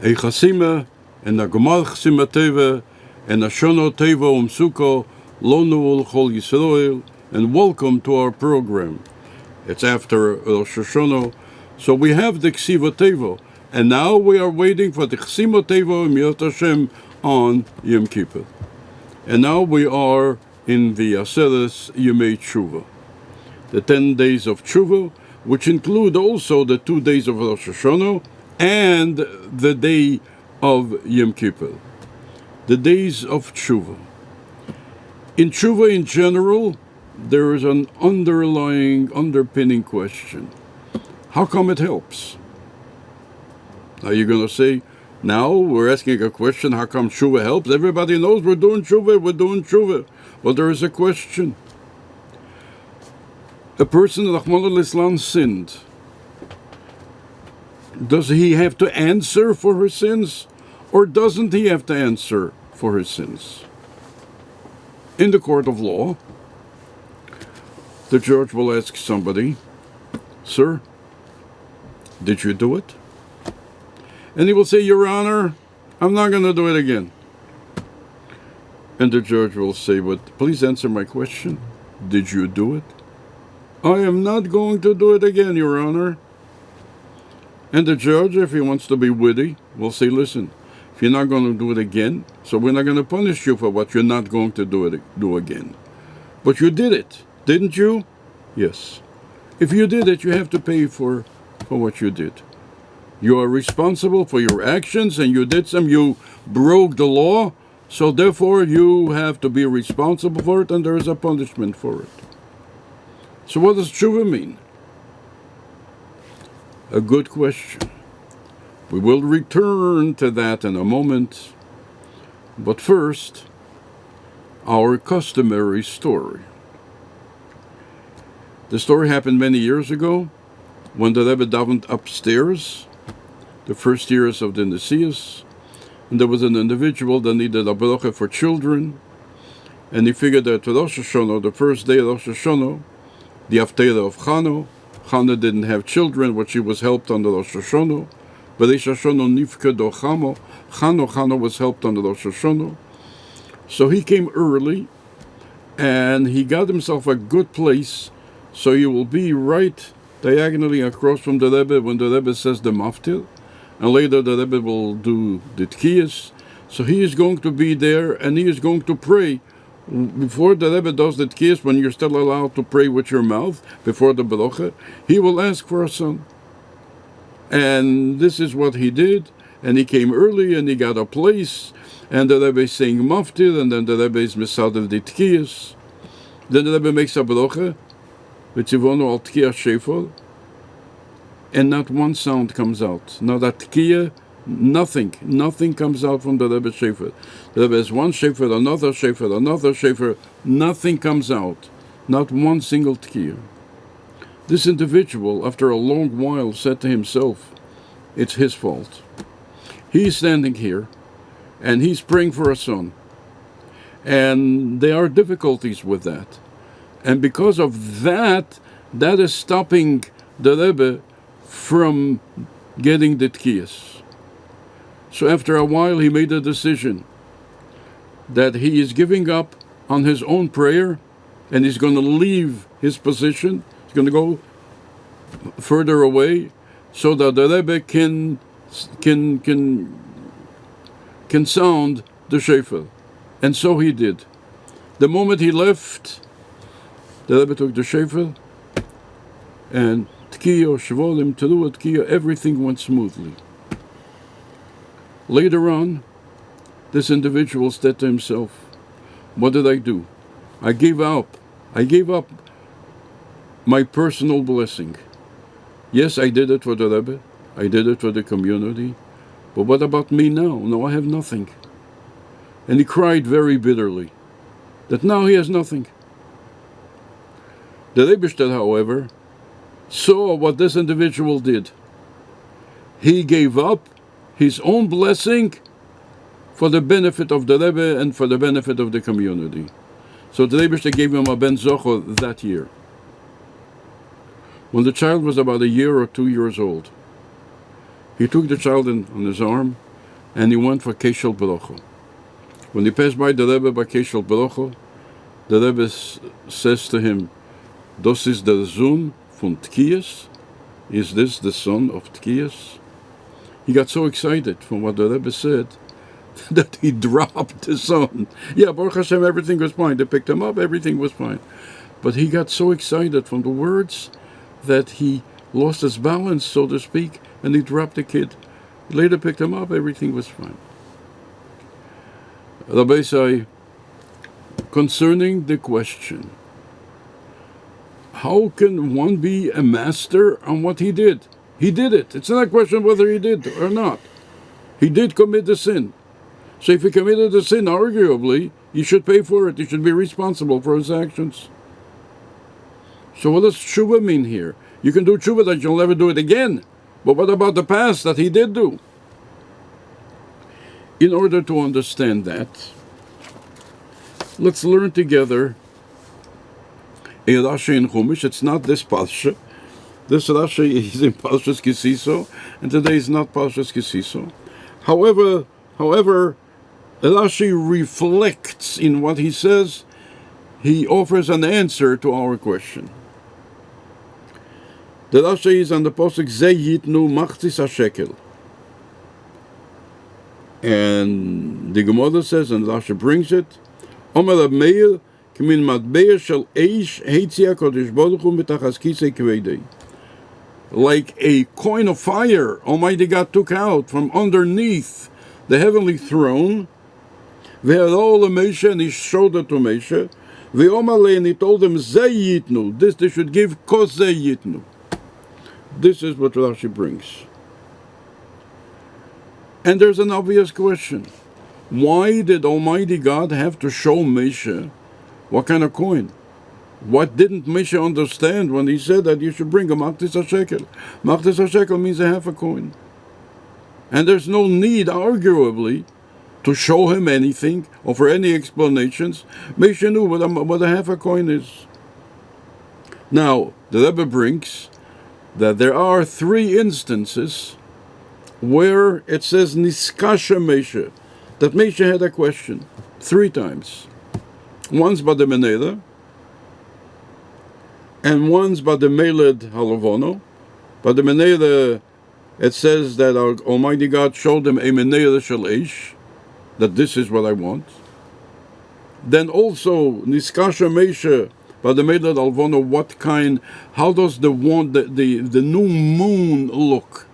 a chasima, and a gomar chasima teva, and a shono teva umsuko, lo nu'ul chol Yisrael, and welcome to our program. It's after Rosh Hashanah, so we have the Ksiva Tevo, and now we are waiting for the Ksima Tevo Miyot Hashem on Yom Kippur. And now we are in the Aseres Yemei Tshuva, the 10 days of Tshuva, which include also the 2 days of Rosh Hashanah and the day of Yom Kippur, the days of Tshuva. In Tshuva in general, there is an underpinning question. How come it helps? Now you're going to say, now we're asking a question, how come Tshuva helps? Everybody knows we're doing Tshuva. Well, there is a question. A person, Rachmana litzlan, sinned. Does he have to answer for his sins, or doesn't he have to answer for his sins? In the court of law, the judge will ask somebody, sir, did you do it? And he will say, Your Honor, I'm not going to do it again. And the judge will say, but please answer my question. Did you do it? I am not going to do it again, Your Honor. And the judge, if he wants to be witty, will say, listen, if you're not going to do it again, so we're not going to punish you for what you're not going to do again. But you did it, didn't you? Yes. If you did it, you have to pay for what you did. You are responsible for your actions, and you broke the law, so therefore you have to be responsible for it, and there is a punishment for it. So what does tshuva mean? A good question. We will return to that in a moment, but first, our customary story. The story happened many years ago when the Rebbe davened upstairs, the first years of the Nesius, and there was an individual that needed a bracha for children, and he figured that Rosh Hashanah, the first day of Rosh Hashanah, the Haftarah of Chana didn't have children, but she was helped on the Rosh Hashanah. But Rosh Hashanah nifka do Chana was helped on the Rosh Hashanah. So he came early, and he got himself a good place, so you will be right diagonally across from the Rebbe when the Rebbe says the Maftir, and later the Rebbe will do the Tekies. So he is going to be there, and he is going to pray. Before the Rebbe does the Tekies, when you're still allowed to pray with your mouth, before the Baruch, he will ask for a son. And this is what he did, and he came early, and he got a place, and the Rebbe is saying Maftir, and then the Rebbe is Mesader the Tekies. Then the Rebbe makes a Baruch, V'tzivono al Tekiah Shefer, and not one sound comes out. Now that Tekiah, nothing comes out from the Rebbe Shefer. The Rebbe has one Shefer, another Shefer, nothing comes out. Not one single Tekiah. This individual, after a long while, said to himself, it's his fault. He's standing here, and he's praying for a son. And there are difficulties with that. And because of that is stopping the Rebbe from getting the Tekias. So after a while, he made a decision that he is giving up on his own prayer, and he's going to leave his position. He's going to go further away, so that the Rebbe can sound the shofar. And so he did. The moment he left, the Rebbe took the shofar, and Tekiah, Shvolim, Teruah, Tekiah, everything went smoothly. Later on, this individual said to himself, what did I do? I gave up my personal blessing. Yes, I did it for the Rebbe, I did it for the community, but what about me now? Now I have nothing. And he cried very bitterly that now he has nothing. The Rebbe, however, saw what this individual did. He gave up his own blessing for the benefit of the Rebbe and for the benefit of the community. So the Rebbe gave him a ben zochor that year. When the child was about 1 year or 2 years old, he took the child on his arm and he went for Keshel Baruch. When he passed by the Rebbe by Keshel Baruch, the Rebbe says to him, "Das ist der Sohn von Tekies? Is this the son of Tekies?" He got so excited from what the Rebbe said that he dropped his son. Yeah, Baruch Hashem, everything was fine. They picked him up, everything was fine. But he got so excited from the words that he lost his balance, so to speak, and he dropped the kid. Later picked him up, everything was fine. Rabbi say, concerning the question, how can one be a master on what he did? He did it. It's not a question whether he did or not. He did commit the sin. So if he committed the sin, arguably, he should pay for it. He should be responsible for his actions. So what does tshuva mean here? You can do tshuva that you'll never do it again. But what about the past that he did do? In order to understand that, let's learn together a Rashi in Chumash. It's not this Parsha. This Rashi is in Parshas Kisiso, and today is not Parshas Kisiso. However, Rashi reflects in what he says. He offers an answer to our question. The Rashi is on the Pasuk Ze Yitnu Machzis HaShekel. And the Gemara says, and Rashi brings it, Omer Rab Meir, K'min Matbeir Shel Eish Heitzia Kodesh Baruch Hu Mitachas Kisei Kvedei. Like a coin of fire, Almighty God took out from underneath the heavenly throne, Ve'ero LeMoshe, and he showed it to Moshe, Ve'omer Le, and he told them, Ze Yitnu, this they should give, Kos Ze Yitnu. This is what Rashi brings. And there's an obvious question. Why did Almighty God have to show Moshe what kind of coin? What didn't Moshe understand when he said that you should bring a Machzis HaShekel? Machzis HaShekel means a half a coin. And there's no need, arguably, to show him anything or for any explanations. Moshe knew what a half a coin is. Now, the Rebbe brings that there are 3 instances where it says Niskasha Moshe, that Moshe had a question 3 times. Once by the Menela, and once by the Meled Halavono. By the Menela, it says that our Almighty God showed him a Menela Shel Eish, that this is what I want. Then also Niskasha Moshe by the Meled Halavono, what kind, how does the new moon look?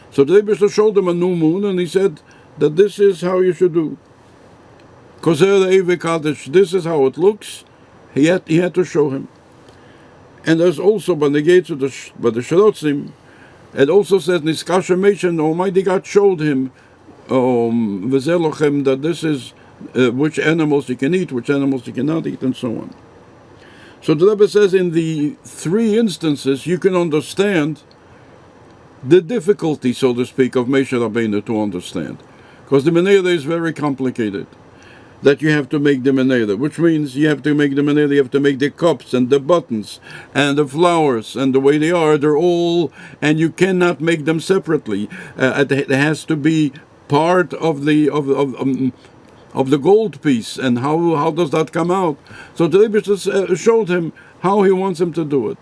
So the Rebbe showed him a new moon, and he said that this is how you should do. Koser Eivei Kadesh, this is how it looks. He had to show him. And there's also by the gates of the Shalotzim, it also says Niskasha Moshe, and Almighty God showed him V'zelochem, that this is which animals you can eat, which animals you cannot eat, and so on. So the Rebbe says in the 3 instances you can understand the difficulty, so to speak, of Moshe Rabbeinu to understand. Because the Menela is very complicated. That you have to make the Menela, which means you have to make the Menela, you have to make the cups and the buttons and the flowers and the way they are, they're all, and you cannot make them separately. It has to be part of the gold piece, and how does that come out? So the Rebbe showed him how he wants him to do it.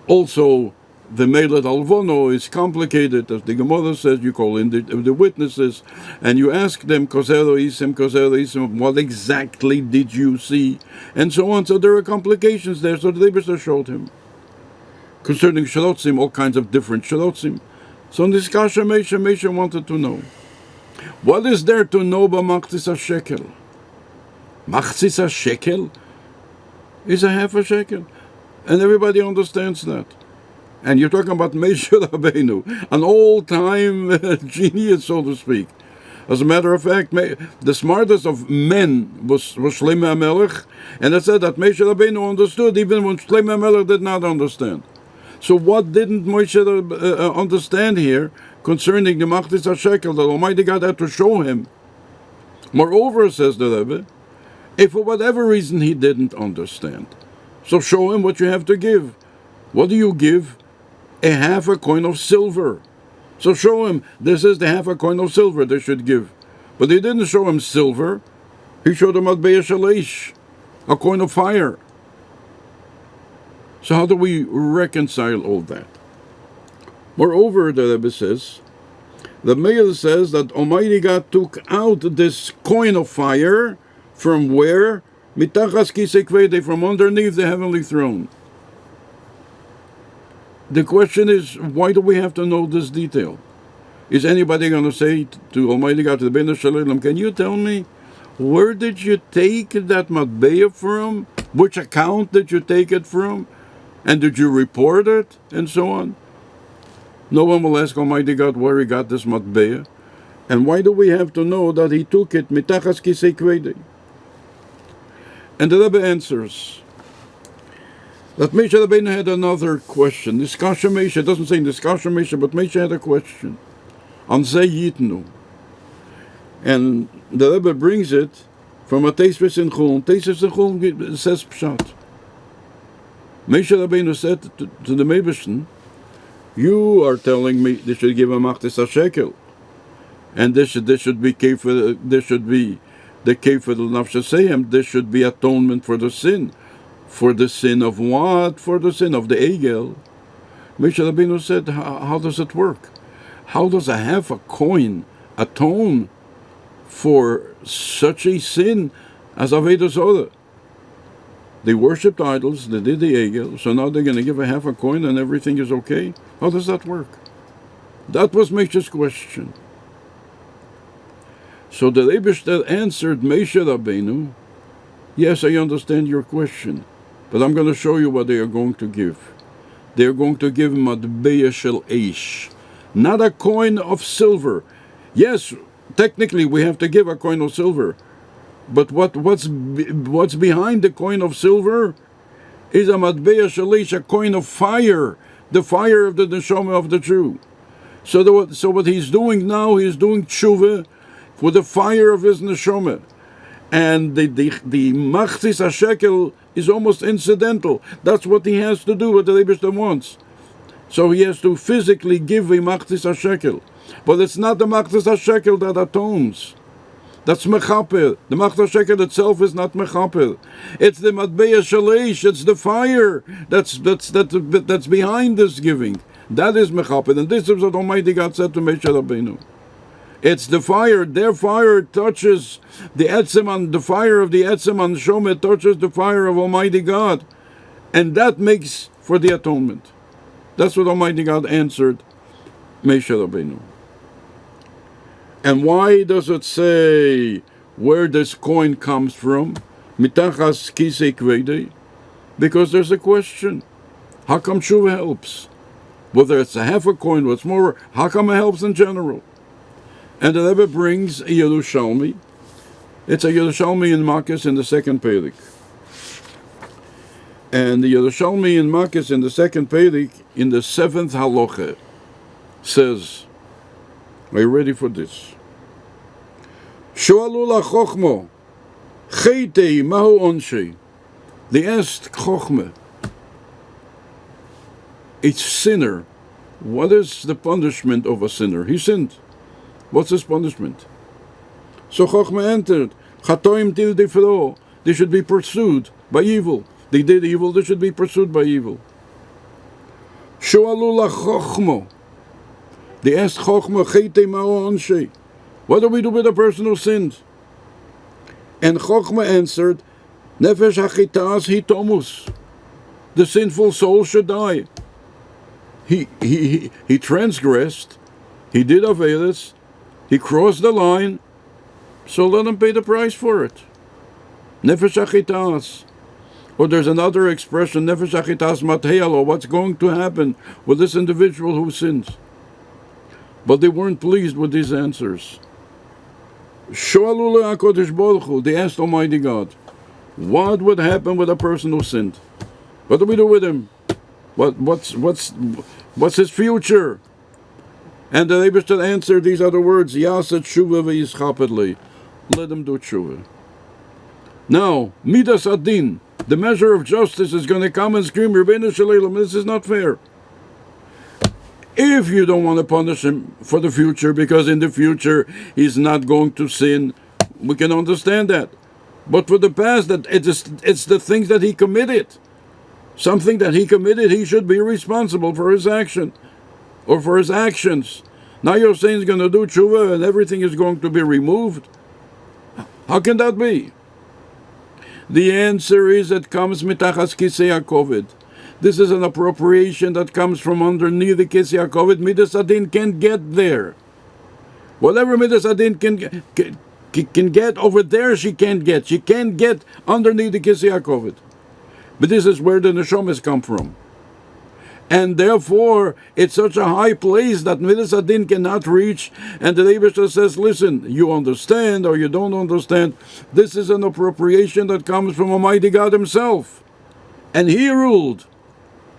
Also, the Meled Halavono is complicated, as the Gemara says. You call in the witnesses, and you ask them, Kosero Isim, what exactly did you see? And so on. So there are complications there. So the Rebbe showed him. Concerning Shalotzim, all kinds of different Shalotzim. So in this Kasha, Moshe wanted to know, what is there to know about Machzis HaShekel? Machzis HaShekel is a half a shekel. And everybody understands that. And you're talking about Moshe Rabbeinu, an all-time genius, so to speak. As a matter of fact, the smartest of men was Shlomo HaMelech, and it said that Moshe Rabbeinu understood even when Shlomo HaMelech did not understand. So what didn't Moshe understand here concerning the Machzis HaShekel, that Almighty God had to show him? Moreover, says the Rebbe, if for whatever reason he didn't understand, so show him what you have to give. What do you give? A half a coin of silver. So show him, this is the half a coin of silver they should give. But he didn't show him silver. He showed him matbeya shalish, a coin of fire. So how do we reconcile all that? Moreover, the Rebbe says, the Meir says that Almighty God took out this coin of fire from where? Mitachas kisei kvede, from underneath the heavenly throne. The question is, why do we have to know this detail? Is anybody going to say to Almighty God, to the Bnei Shalom, can you tell me, where did you take that matbeya from? Which account did you take it from? And did you report it? And so on. No one will ask Almighty God where he got this matbeya. And why do we have to know that he took it mitachas kisei kvede? And the Rebbe answers that Moshe Rabbeinu had another question. Niskasha Moshe, doesn't say Niskasha Moshe, but Moshe had a question on Zei Yitnu. And the Rebbe brings it from a Teisves in Chulun. Teisves in Chulun says Pshat. Moshe Rabbeinu said to the Meibishten, you are telling me they should give a machtis shekel, and this should be kefer, this should be the kefer l'nafshaseihem, this should be atonement for the sin. For the sin of what? For the sin of the Egel. Moshe Rabbeinu said, how does it work? How does a half a coin atone for such a sin as Avodah Zorah? They worshipped idols, they did the Egel, so now they're going to give a half a coin and everything is okay? How does that work? That was Moshe's question. So the Rebbe answered Moshe Rabbeinu, yes, I understand your question, but I'm going to show you what they are going to give. They are going to give matbeya shel eish, not a coin of silver. Yes, technically we have to give a coin of silver, but what's behind the coin of silver is a matbeya shel eish, a coin of fire, the fire of the neshama of the Jew. So what he's doing now, he's doing tshuva for the fire of his neshama. And the machtis hashekel is almost incidental. That's what he has to do, what the Rebbe wants. So he has to physically give a machtis hashekel. But it's not the machtis hashekel that atones. That's mechaper. The machtis hashekel itself is not mechaper. It's the matbeya shalish. It's the fire that's behind this giving. That is mechaper. And this is what Almighty God said to Moshe Rabbeinu. It's the fire. Their fire touches the etzem, the fire of the etzem on Shomet touches the fire of Almighty God, and that makes for the atonement. That's what Almighty God answered Moshe Rabbeinu. And why does it say where this coin comes from? Mitachas kisei kvede. Because there's a question. How come tshuva helps? Whether it's a half a coin, what's more, how come it helps in general? And the Rebbe brings a Yerushalmi. It's a Yerushalmi in Makkas in the second Perik. And the Yerushalmi in Makkas in the second Perik, in the seventh halacha, says, are you ready for this? Shoalu la chochmo, cheitei mahu onshei. They asked Chochmah, a sinner, what is the punishment of a sinner? He sinned. What's his punishment? So Chochmah answered, Chatoim til defro. They should be pursued by evil. They did evil, they should be pursued by evil. Shoalu la Chochmo. They asked Chochmah, Cheitei ma'o onshei. What do we do with a person who sinned? And Chochmah answered, Nefesh hachitas hitomus. The sinful soul should die. He transgressed. He did avelis. He crossed the line, so let him pay the price for it. Nefesh achitas. Or there's another expression, Nefesh achitas mateyalo, what's going to happen with this individual who sins? But they weren't pleased with these answers. Shoalu le'akodesh baruch hu, they asked Almighty God, what would happen with a person who sinned? What do we do with him? What's his future? And the Rebbe should answer these other words, Yaseh tshuva v'yischapedli. Let him do tshuva. Now, midas adin, the measure of justice is going to come and scream, Rebbeinu Shalom, this is not fair. If you don't want to punish him for the future, because in the future he's not going to sin, we can understand that. But for the past, that it's the things that he committed. Something that he committed, he should be responsible for his action or for his actions. Now you're saying he's going to do tshuva and everything is going to be removed? How can that be? The answer is it comes mitachas kisei hakoved. This is an appropriation that comes from underneath the kisei hakoved. Midas adin can't get there. Whatever Midas adin can get over there, she can't get. She can't get underneath the kisei hakoved. But this is where the neshamas come from. And therefore, it's such a high place that Midas Adin cannot reach. And the Rebbe says, listen, you understand or you don't understand. This is an appropriation that comes from Almighty God himself. And he ruled.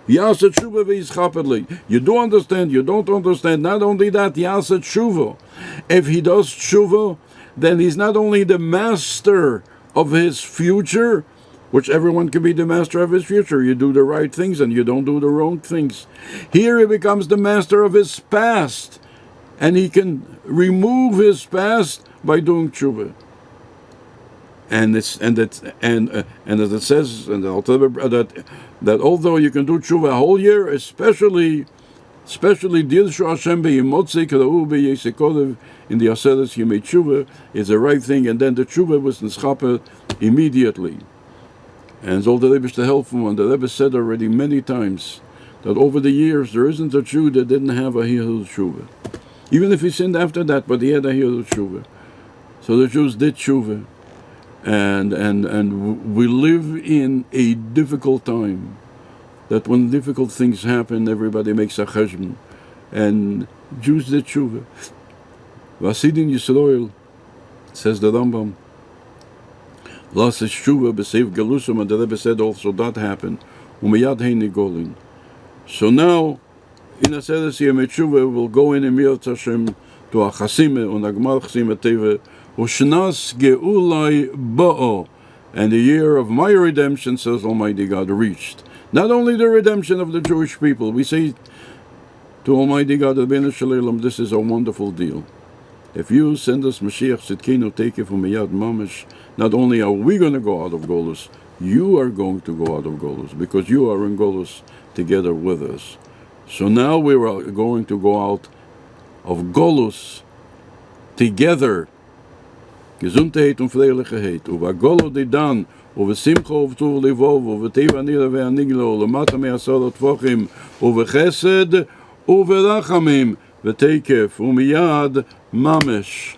Yaseh tshuva v'yischapedli. You do understand, you don't understand. Not only that, Yaseh tshuva. If he does tshuva, then he's not only the master of his future, which everyone can be the master of his future. You do the right things and you don't do the wrong things. Here he becomes the master of his past, and he can remove his past by doing tshuva. And as it says in the Alter Rebbe, that although you can do tshuva a whole year, especially Dirshu Hashem be'imotzi k'ra'u be'yesikodev in the Aseres Yemei Tshuva is the right thing, and then the tshuva was nischaper immediately. And it's all the Rebbe to help him. And the Rebbe said already many times that over the years there isn't a Jew that didn't have a Hirul Tshuva. Even if he sinned after that, but he had a Hirul Tshuva. So the Jews did Tshuva. And we live in a difficult time. That when difficult things happen, everybody makes a cheshbon. And Jews did Tshuva. Vasidin Yisrael, says the Rambam, Las Tshuva b'seif gelusum, and the Rebbe said also that happened. Umiyad heini golin. So now, in Aseres Yemei Tshuva, we'll go in Emirat Hashem to a Chasime, on Agmar Chasime Teve, Ushnas Geulai Ba'o, and the year of my redemption, says Almighty God, reached. Not only the redemption of the Jewish people, we say to Almighty God, Rabbeinu Shalom, this is a wonderful deal. If you send us Mashiach Tzidkenu Tekef Umiyad Mamish, not only are we going to go out of Golus, you are going to go out of Golus, because you are in Golus together with us. So now we are going to go out of Golus together. Gesundheit und Freilichkeit. Uva Golo de Dan, uva Simcha uvtur livov, uva Teva Nira ve'aniglo, lemata me'asarot tvochim, uva Chesed, uva Rachamim, v'tekef, umiyad Mamesh.